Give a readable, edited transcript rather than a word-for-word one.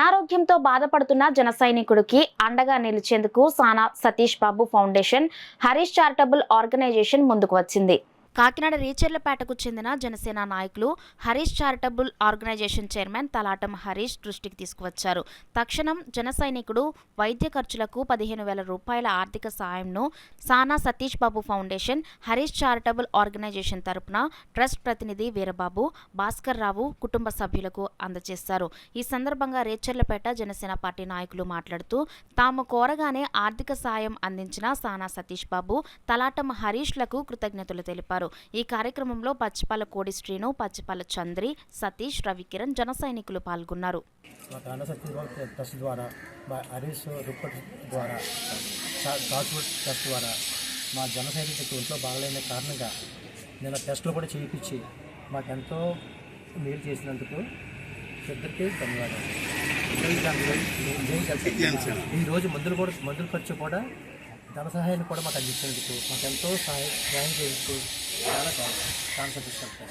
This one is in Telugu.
అనారోగ్యంతో బాధపడుతున్న జన సైనికుడికి అండగా నిలిచేందుకు Sana Satish Babu foundation, Harish charitable organisation ముందుకు వచ్చింది. కాకినాడ రీచెర్లపేటకు చెందిన జనసేన నాయకులు Harish charitable organisation chairman Talatam Harish దృష్టికి తీసుకువచ్చారు. తక్షణం జన సైనికుడు వైద్య ఖర్చులకు 15,000 రూపాయల ఆర్థిక సాయంను సానా Satish Babu foundation, Harish charitable organisation తరపున ట్రస్ట్ ప్రతినిధి వీరబాబు, భాస్కర్ రావు కుటుంబ సభ్యులకు అందజేశారు. ఈ సందర్భంగా రీచెర్లపేట జనసేన పార్టీ నాయకులు మాట్లాడుతూ, తాము కోరగానే ఆర్థిక సాయం అందించిన సానా సతీష్ బాబు, తలాటం హరీష్లకు కృతజ్ఞతలు తెలిపారు. ఈ కార్యక్రమంలో పచ్చిపాల కోడి శ్రీను, పచ్చిపాల చంద్రి, సతీష్, రవికిరణ్ జన సైనికులు పాల్గొన్నారు. మా జన సైనికులకు ఒంట్లో బాగలేని కారణంగా నేను టెస్టులు కూడా చేయించి మాకెంతో మేలు చేసినందుకు ఇద్దరికీ ధన్యవాదాలు. ఈరోజు మందులు ఖర్చు కూడా ధన సహాయాన్ని కూడా మాకు అందించినందుకు మాకెంతో సహాయం చేస్తూ చాలా కాన్సెప్ట్